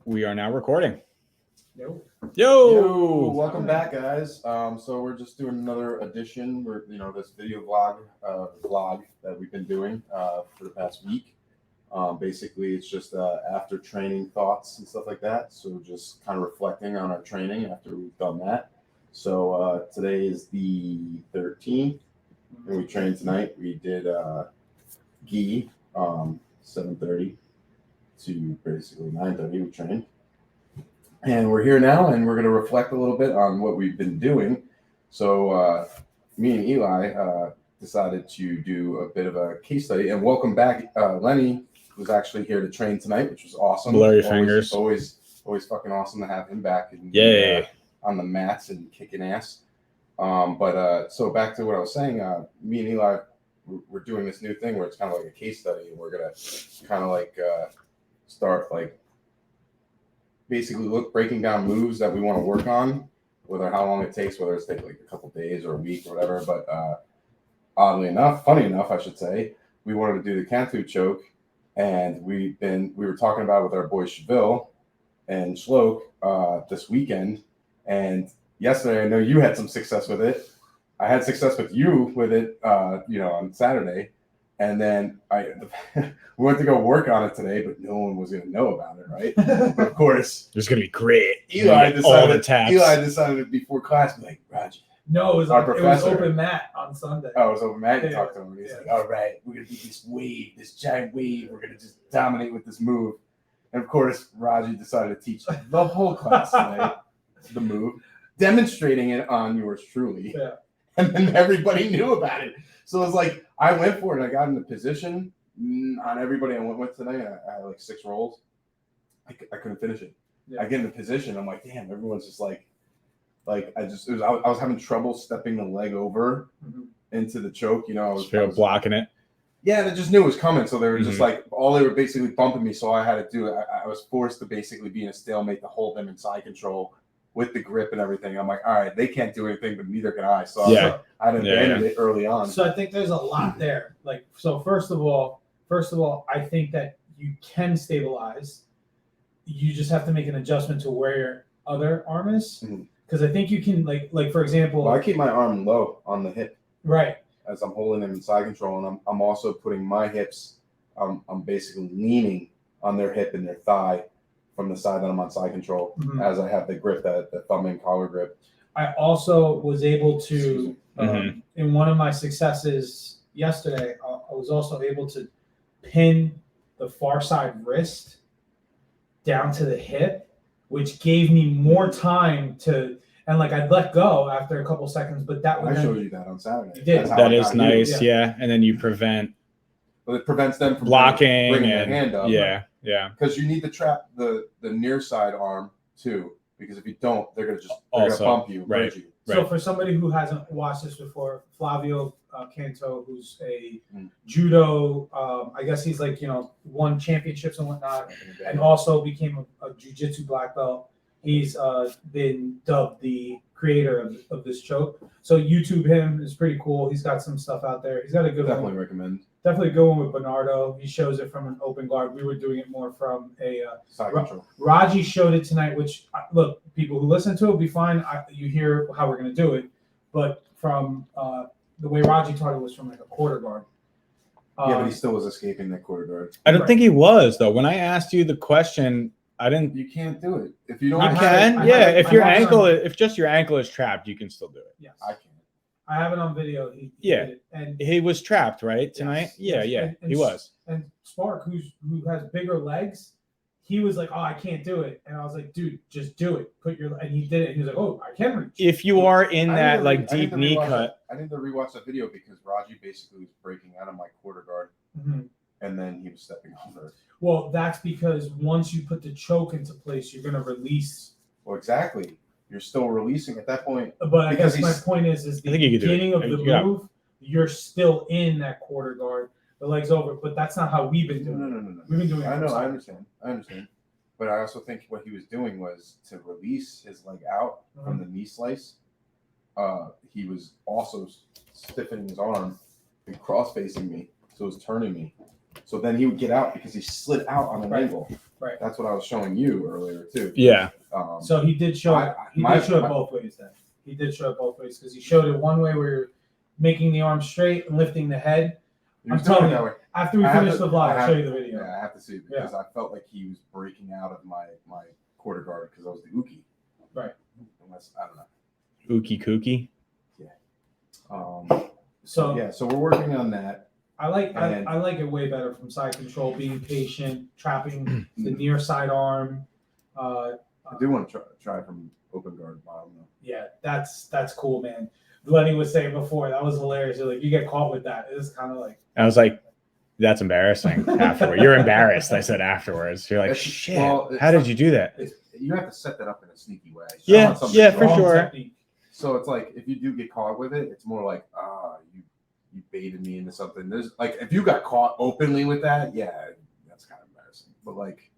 We are now recording. Yo. Yo! Welcome back, guys. So we're just doing another edition. We're this video vlog that we've been doing for the past week. Basically, it's just after training thoughts and stuff like that. So just kind of reflecting on our training after we've done that. So today is the 13th, and we trained tonight. We did gi 7:30 to basically 9:30. We trained. And we're here now, and we're going to reflect a little bit on what we've been doing. So me and Eli decided to do a bit of a case study. And welcome back. Lenny was actually here to train tonight, which was awesome. Blur your fingers. Always fucking awesome to have him back on the mats and kicking ass. So back to what I was saying, me and Eli, we're doing this new thing where it's kind of like a case study, and we're going to kind of like start like basically breaking down moves that we want to work on, whether how long it takes, whether it's take like a couple days or a week or whatever. But funny enough, I should say, we wanted to do the Canto choke, and we were talking about it with our boy Cheville and Shlok this weekend. And yesterday, I know you had some success with it. I had success with you with it, on Saturday. And then we went to go work on it today, but no one was going to know about it, right? But of course, it's going to be great. Eli decided before class, be like, Roger. No, it was open mat on Sunday. Oh, it was open mat. You talked to him. He's like, all right, we're going to do this giant wave. We're going to just dominate with this move. And of course, Raji decided to teach the whole class today the move, demonstrating it on yours truly. Yeah. And then everybody knew about it. So it was like, I went for it. I got in the position on everybody I went with today. I had like 6 rolls. I couldn't finish it. Yeah. I get in the position. I'm like, damn, everyone's just I was having trouble stepping the leg over into the choke. I was blocking it. Yeah, they just knew it was coming. So they were just like, all they were basically bumping me. So all I had to do, I was forced to basically be in a stalemate to hold them in side control with the grip and everything. I'm like, all right, they can't do anything, but neither can I. So I had abandoned it early on. So I think there's a lot there. First of all, I think that you can stabilize. You just have to make an adjustment to where your other arm is. Because I think you can, like for example. Well, I keep my arm low on the hip. Right. As I'm holding them in side control, and I'm also putting my hips, I'm basically leaning on their hip and their thigh from the side that I'm on side control, as I have the grip, the thumb and collar grip. I also was able to, in one of my successes yesterday, I was also able to pin the far side wrist down to the hip, which gave me more time to, and I'd let go after a couple seconds, but that I showed you that on Saturday. You did. That is nice, yeah. And then you prevent. Well, it prevents them from blocking bringing their hand up. Yeah. Because you need to trap the near side arm too, because if you don't, they're gonna bump you, right? You. So for somebody who hasn't watched this before, Flavio Canto, who's a judo, I guess he's won championships and whatnot, and also became a Jiu Jitsu black belt. He's been dubbed the creator of this choke. So YouTube him is pretty cool. He's got some stuff out there. He's got a good Definitely recommend. Definitely a good one with Bernardo. He shows it from an open guard. We were doing it more from a side control. Raji showed it tonight, which look, people who listen to it will be fine. You hear how we're going to do it, but from the way Raji taught it was from a quarter guard. Yeah, but he still was escaping that quarter guard. I don't think he was though. When I asked you the question, I didn't. You can't do it if you don't. You can, if just your ankle is trapped, you can still do it. Yes, I can. I have it on video. He did it. And he was trapped, right, tonight? Yes. And he was. And Spark, who has bigger legs, he was like, "Oh, I can't do it," and I was like, "Dude, just do it. And he did it. And he was like, "Oh, I can reach." If you are in that deep knee cut, I need to rewatch the video because Raji basically was breaking out of my quarter guard, and then he was stepping over. Well, that's because once you put the choke into place, you're gonna release. Well, exactly. You're still releasing at that point. But I guess my point is the beginning of the move, you're still in that quarter guard, the legs over. But that's not how we've been doing it. No. We've been doing it. I know. I understand. But I also think what he was doing was to release his leg out from the knee slice. He was also stiffening his arm and cross facing me, so it was turning me. So then he would get out because he slid out on an angle. Right. That's what I was showing you earlier too. Yeah. So he did show it. He did show it both ways. Then he did show it both ways because he showed it one way where you're making the arm straight and lifting the head. I'm telling you, after we finish the vlog, I'll show you the video. Yeah, I have to see it because I felt like he was breaking out of my quarter guard because I was the uki. Right. Unless I don't know. Ookie kookie. Yeah. So we're working on that. I like it way better from side control, being patient, trapping the near side arm. I do want to try from open guard bottom though. Yeah, that's cool, man. Lenny was saying before that was hilarious. You're like, you get caught with that. It's kind of like I was like, that's embarrassing. Afterward, you're embarrassed. I said afterwards. You're like, shit. How did you do that? You have to set that up in a sneaky way. Yeah, for sure. technique. So it's like if you do get caught with it, it's more like you baited me into something. There's like if you got caught openly with that, yeah, that's kind of embarrassing. But like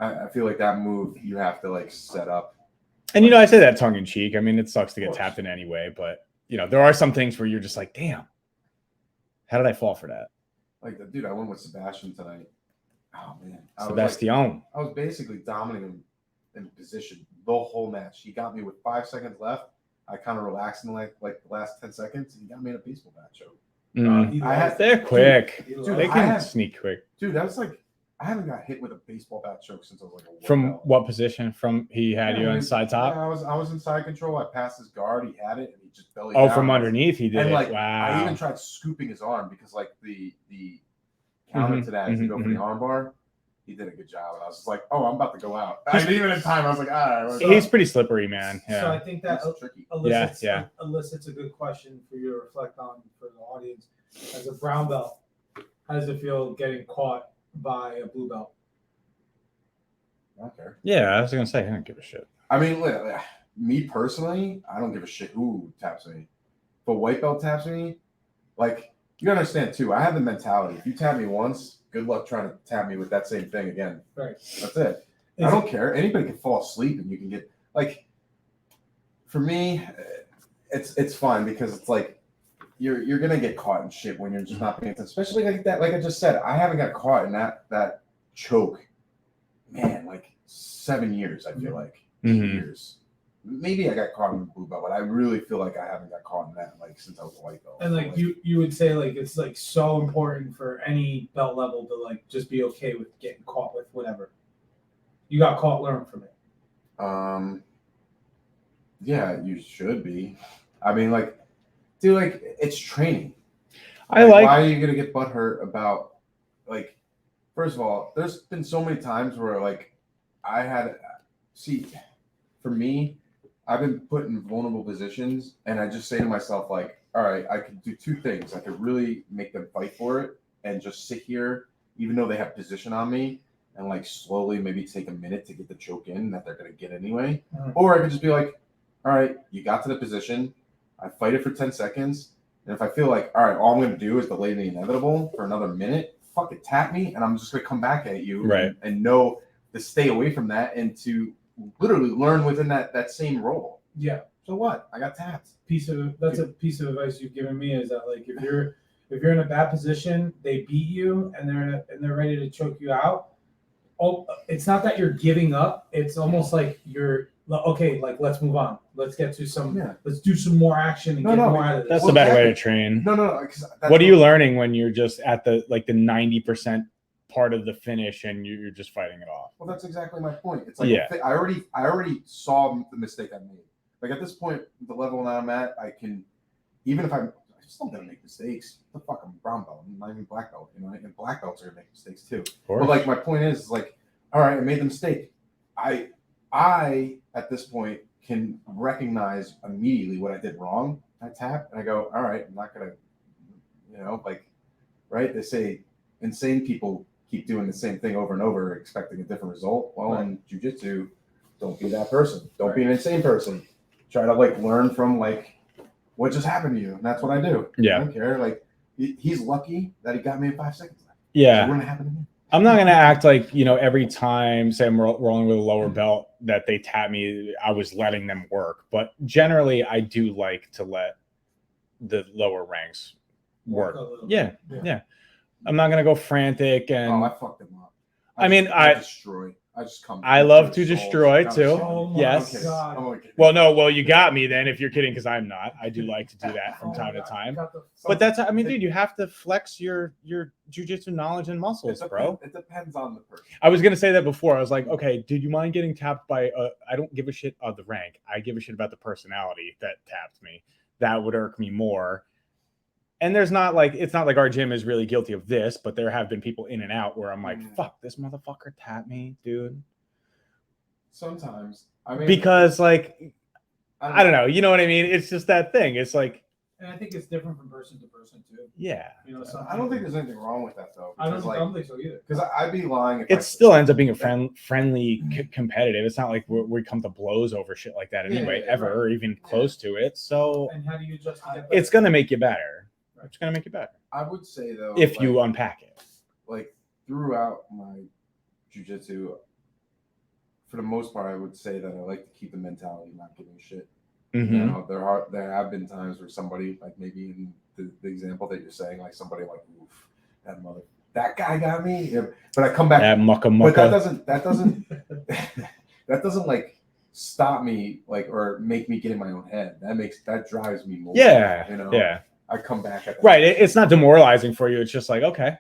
I feel like that move you have to like set up. And I say that tongue in cheek. I mean, it sucks to get tapped in anyway, but there are some things where you're just like, damn, how did I fall for that? Like the dude I went with Sebastian tonight. Oh man, Sebastian. I was basically dominating him in position the whole match. He got me with 5 seconds left. I kind of relaxed in like the last 10 seconds, and he got me in a peaceful match. They're quick. Dude, They can sneak quick. Dude, that was like I haven't got hit with a baseball bat choke since I was like a From belt. what position? From he had you inside top? Yeah, I was in side control. I passed his guard. He had it, and he just belly. Oh, down. from underneath he did And it. like, Wow. I even tried scooping his arm because like the counter to that is to go for the arm bar. He did a good job, and I was just like, "Oh, I'm about to go out." Even in time, I was like, "All right." He's pretty slippery, man. Yeah. So I think that tricky. elicits a good question for you to reflect on for the audience. As a brown belt, how does it feel getting caught by a blue belt? I don't care. Yeah, I was gonna say I don't give a shit. I mean, me personally, I don't give a shit who taps me. If a white belt taps me, like you understand too. I have the mentality: if you tap me once, good luck trying to tap me with that same thing again. Right. That's it. I don't care. Anybody can fall asleep, and you can get like. For me, it's fine because it's like you're gonna get caught in shit when you're just not paying attention. Especially like that. Like I just said, I haven't got caught in that choke. Man, like 7 years. I feel like 8 years. Maybe I got caught in the blue belt, but I really feel like I haven't got caught in that like since I was a white belt. And like you would say like it's like so important for any belt level to like just be okay with getting caught with whatever. You got caught, learn from it. Yeah, you should be. I mean, like, dude, like it's training. Why are you gonna get butthurt about like? First of all, there's been so many times where like for me, I've been put in vulnerable positions, and I just say to myself, like, all right, I could do two things. I could really make them fight for it and just sit here, even though they have position on me, and like slowly maybe take a minute to get the choke in that they're going to get anyway. Or I could just be like, all right, you got to the position. I fight it for 10 seconds. And if I feel like, all right, all I'm going to do is delay the inevitable for another minute, fuck it, tap me, and I'm just going to come back at you and know to stay away from that and to literally learn within that same role. Yeah. So what? I got tapped. That's a piece of advice you've given me is that like if you're in a bad position, they beat you and they're ready to choke you out. Oh, it's not that you're giving up. It's almost like you're okay. Like let's move on. Let's get to some. Yeah. Let's do some more action and get more out of this. That's the better way to train. No. What are you learning when you're just at the 90% part of the finish and you're just fighting it off? Well, that's exactly my point. It's like I already saw the mistake I made. Like at this point, the level that I'm at, I can, even if I still gonna make mistakes. What the fuck, I'm a brown belt. I'm not even black belt. And black belts are gonna make mistakes too. But like my point is like, all right, I made the mistake. I at this point can recognize immediately what I did wrong. I tap and I go, all right, I'm not gonna, right? They say insane people keep doing the same thing over and over, expecting a different result. Well, in Jiu Jitsu, don't be that person. Don't be an insane person. Try to like learn from like what just happened to you, and that's what I do. Yeah, I don't care. Like he's lucky that he got me in 5 seconds. Yeah, it wouldn't happen again. I'm not gonna act like every time, say I'm rolling with a lower belt, that they tap me, I was letting them work. But generally, I do like to let the lower ranks work. Yeah. I'm not gonna go frantic and. Oh, I fucked them up. I destroy. I just come. I love to destroy too. Oh yes. God. Well, no. Well, you got me then. If you're kidding, because I'm not. I do like to do that from Oh time my to God, time. you got the- But that's. I mean, dude, you have to flex your jujitsu knowledge and muscles, bro. It depends on the person. I was gonna say that before. I was like, okay, dude, you mind getting tapped by? I don't give a shit of the rank. I give a shit about the personality that tapped me. That would irk me more. And there's not like, it's not like our gym is really guilty of this, but there have been people in and out where I'm like, fuck, this motherfucker tapped me, dude. Sometimes, I mean, because like, I don't know, you know what I mean? It's just that thing. It's like, and I think it's different from person to person too. Yeah. You know, I don't think there's anything wrong with that though. I don't think so either. Because I'd be lying if it still ends up being a friendly competitive. It's not like we come to blows over shit like that anyway, ever, or even close to it. So and how do you adjust to get better? It's gonna make you better. It's gonna make you better. I would say though, if you unpack it, like throughout my jiu-jitsu, for the most part, I would say that I like to keep the mentality of not giving a shit. Mm-hmm. You know, there have been times where somebody, like maybe in the example that you're saying, like somebody like, oof, that guy got me. Yeah, but I come back. That mucka. But that doesn't like stop me, like, or make me get in my own head. That drives me more. Yeah. You know. Yeah. I come back at that. Right. It's not demoralizing for you. It's just like, okay,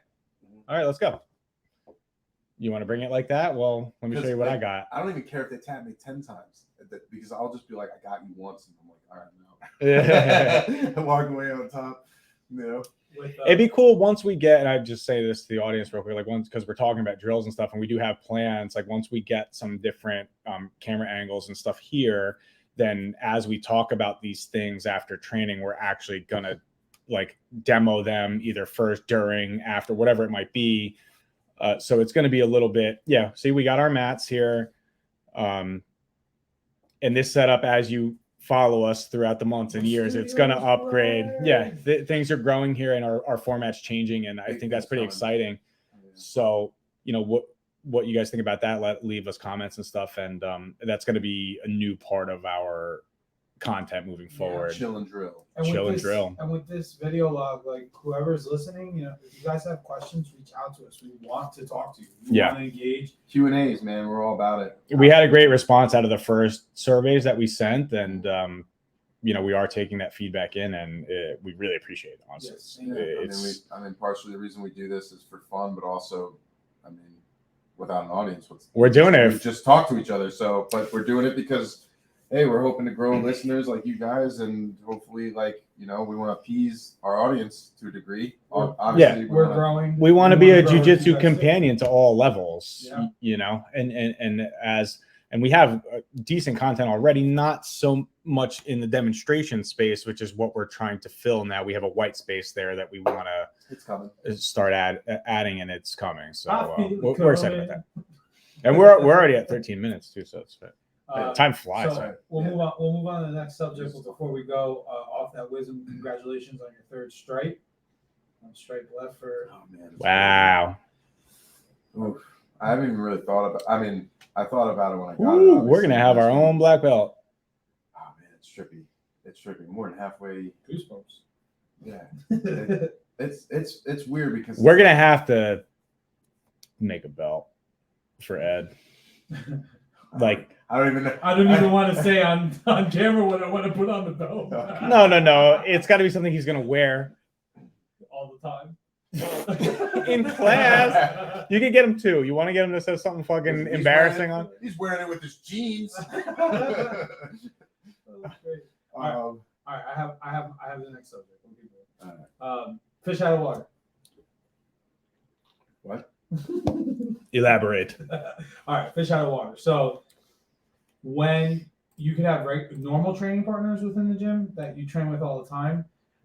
all right, let's go. You want to bring it like that? Well, let me show you what I got. I don't even care if they tap me 10 times because I'll just be like, I got you once, and I'm like, all right, no. And walk away on top. You know. It'd be cool once we get, and I just say this to the audience real quick, like once, because we're talking about drills and stuff, and we do have plans. Like once we get some different camera angles and stuff here, then as we talk about these things after training, we're actually gonna like demo them either first, during, after, whatever it might be. So it's going to be a little bit, yeah. See, we got our mats here. And this setup, as you follow us throughout the months and years, it's going to upgrade. Yeah, things are growing here and our format's changing. And I think that's pretty exciting. So, you know, what you guys think about that, leave us comments and stuff. And that's going to be a new part of our content moving forward. Chill and drill. And with this video log, like whoever's listening, you know, if you guys have questions, reach out to us. We want to talk to you. We want to engage. Q&As, man. We're all about it. We had a great response out of the first surveys that we sent, and you know, we are taking that feedback in, and we really appreciate it. Honestly, I mean, partially the reason we do this is for fun, but also, I mean, without an audience, we're doing it. We just talk to each other. So, but we're doing it because, hey, we're hoping to grow listeners like you guys, and hopefully, like, you know, we want to appease our audience to a degree. Obviously, we're growing. We want to be a jiu-jitsu companion to all levels, you know, and we have decent content already, not so much in the demonstration space, which is what we're trying to fill now. We have a white space there that we want to start adding, and it's coming. So we're excited about that. And we're already at 13 minutes too, so it's fit. Time flies. So we'll move on. We'll move on to the next subject. But before we go off that wisdom, congratulations on your third stripe. One stripe left for. Oh man! Wow. Oof. I haven't even really thought about. I mean, I thought about it when I got it. We're gonna have our own black belt. Oh man, it's trippy. It's trippy. More than halfway. Goosebumps. Yeah. It's weird because we're gonna have to make a belt for Ed. Like. I don't even know. I don't even want to say on camera what I want to put on the belt. No. It's got to be something he's going to wear all the time. In class. You can get him too. You want to get him to say something fucking embarrassing on? He's wearing it with his jeans. All right. I have the next subject. Fish out of water. What? Elaborate. All right, fish out of water. So when you can have normal training partners within the gym that you train with all the time,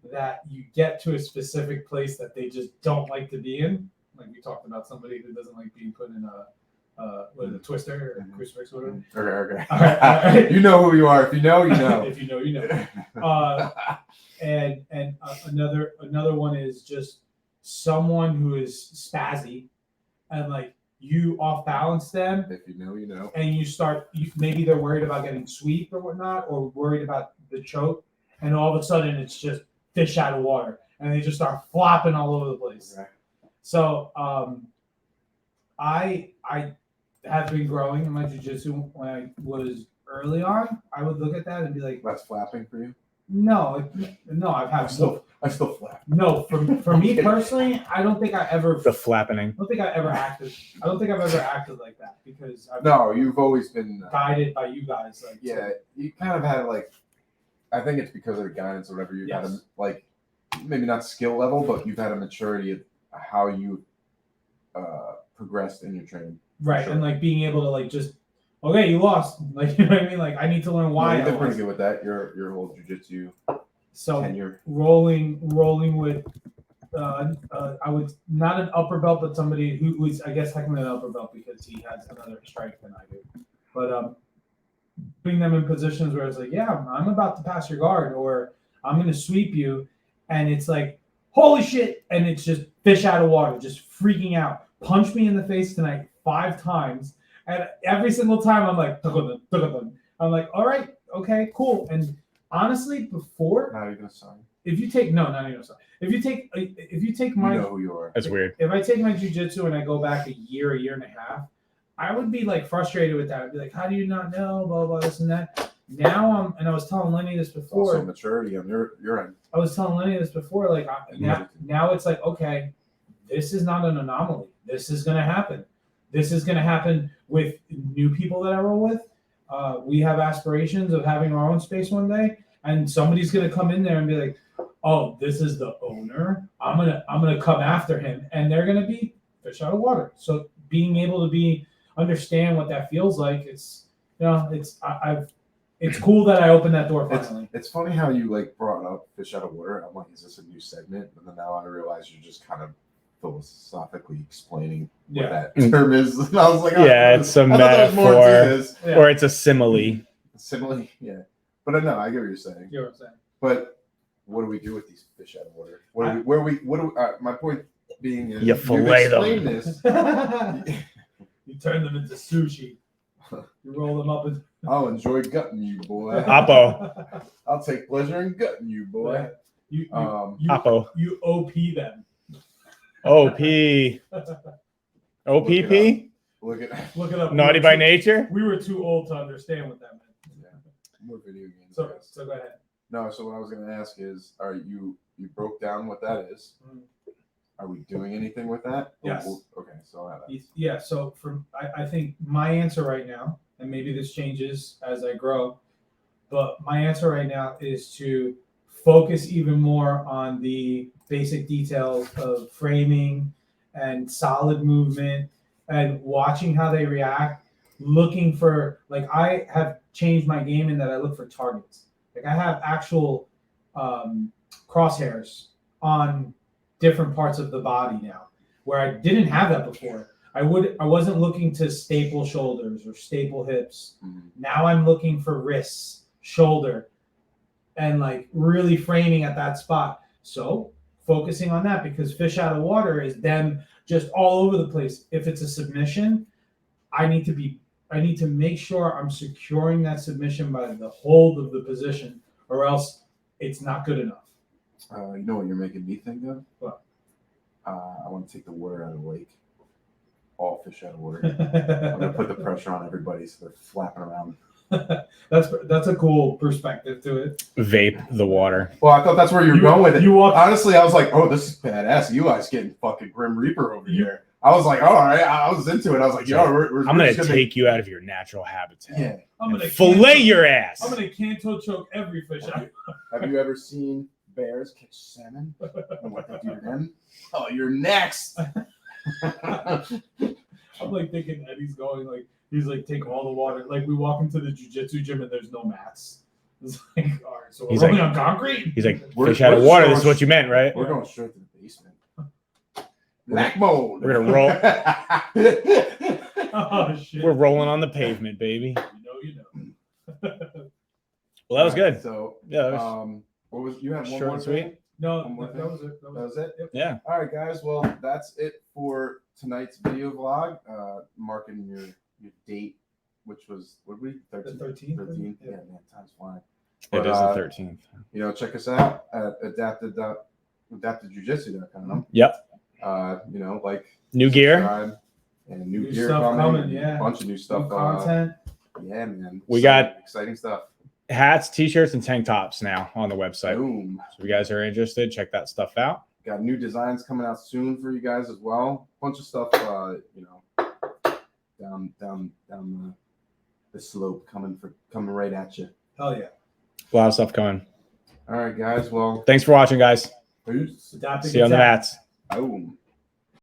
that you get to a specific place that they just don't like to be in. Like we talked about somebody who doesn't like being put in a twister or a crucifix or whatever. Okay. All right. You know who you are. If you know, you know. If you know, you know. And another one is just someone who is spazzy and like you off balance them. If you know, you know. And you start, maybe they're worried about getting sweep or whatnot, or worried about the choke, and all of a sudden it's just fish out of water, and they just start flopping all over the place. Okay. So I have been growing in my jiu-jitsu when I was early on. I would look at that and be like, That's flapping for you. no, I've had I still flap. no. For me personally, I don't think I ever. The flappening. I don't think I ever acted. I don't think I've ever acted like that because I've No, you've always been guided by you guys. Like, yeah, you kind of had like, I think it's because of the guidance or whatever. You've had a, like, maybe not skill level, but you've had a maturity of how you progressed in your training. right, and like being able to like just, okay, you lost. Like, you know what I mean? Like, I need to learn why. You've been pretty good with that. Your whole jiu-jitsu tenure. rolling with. I would not an upper belt, but somebody who was, I guess, technically an upper belt because he has another strike than I do. But putting them in positions where it's like, yeah, I'm about to pass your guard, or I'm going to sweep you, and it's like, holy shit, and it's just fish out of water, just freaking out. Punch me in the face tonight 5 times, and every single time I'm like, I'm like, all right, okay, cool. And honestly, before, Not even a sign. if you take not even a sign. If you take my, You know who you are. That's weird. if I take my jiu-jitsu and I go back a year and a half, I would be like frustrated with that. I'd be like, how do you not know, blah, blah, this and that. Now and I was telling Lenny this before. Also maturity on your end. I was telling Lenny this before, like now it's like, okay, this is not an anomaly. This is going to happen. This is going to happen with new people that I roll with. We have aspirations of having our own space one day, and somebody's going to come in there and be like, oh, this is the owner. I'm gonna come after him, and they're gonna be fish out of water. So being able to understand what that feels like, it's it's cool that I opened that door finally. It's funny how you like brought up fish out of water. I'm like, is this a new segment? But then now I realize you're just kind of philosophically explaining what that term is. And I was like, it's a metaphor, or it's a simile. Simile, yeah. But no, I get what you're saying. You know what I'm saying? But what do we do with these fish out of water? My point being is you fillet them. This. You turn them into sushi. You roll them up and I'll enjoy gutting you, boy. Oppo. I'll take pleasure in gutting you, boy. Oppo. You OP them. OP. OPP? Look it up. Naughty by nature? We were too old to understand what that meant. Yeah. More video games. So go ahead. No, so what I was going to ask is, you broke down what that is. Are we doing anything with that? Yes. Okay, so I'll have that. Yeah, so I think my answer right now, and maybe this changes as I grow, but my answer right now is to focus even more on the basic details of framing and solid movement and watching how they react, looking for, like, I have changed my game in that I look for targets. Like, I have actual crosshairs on different parts of the body now, where I didn't have that before. I wasn't looking to staple shoulders or staple hips. Mm-hmm. Now I'm looking for wrists, shoulder, and like really framing at that spot. So focusing on that, because fish out of water is them just all over the place. If it's a submission, I need to make sure I'm securing that submission by the hold of the position, or else it's not good enough. You know what you're making me think of? What? I want to take the water out of the lake. All fish out of water. I'm gonna put the pressure on everybody so they're flapping around. That's a cool perspective to it. Vape the water. Well, I thought that's where you're going with it. Honestly, I was like, oh, this is badass. Eli's getting fucking Grim Reaper over here. I was like, all right. I was into it. I was like, yo, I'm gonna take you out of your natural habitat. Yeah. I'm gonna fillet your ass. I'm gonna Canto choke every fish out. Have you ever seen bears catch salmon and what they do to them? Oh, you're next. I'm like thinking Eddie's going like, he's like, take all the water. Like, we walk into the jiu-jitsu gym and there's no mats. It's like, all right, so we're rolling on concrete. He's like, fish out of water. This is what you meant, right? We're going straight to the basement. Black mold. We're gonna roll. Oh shit. We're rolling on the pavement, baby. You know. Well, that was good. So yeah, that was what was you had one short more and sweet? No, that was it. That was it? Yep. Yeah. All right, guys. Well, that's it for tonight's video vlog. Marking your date, which was, what were we? 13th? The 13th? 13th. Yeah, man, time's flying. It is the 13th. You know, check us out at adaptedjiujitsu.com. Yep. You know, like new gear. subscribe. and new New gear stuff coming, a bunch of new stuff. New content. Yeah, man. We got exciting stuff. Hats, t-shirts, and tank tops now on the website. Boom. So if you guys are interested, check that stuff out. Got new designs coming out soon for you guys as well. Bunch of stuff, down the slope coming right at you. Hell yeah. A lot of stuff coming. All right, guys. Well, Thanks for watching, guys. peace. Adapting See you on the attack. mats. Boom.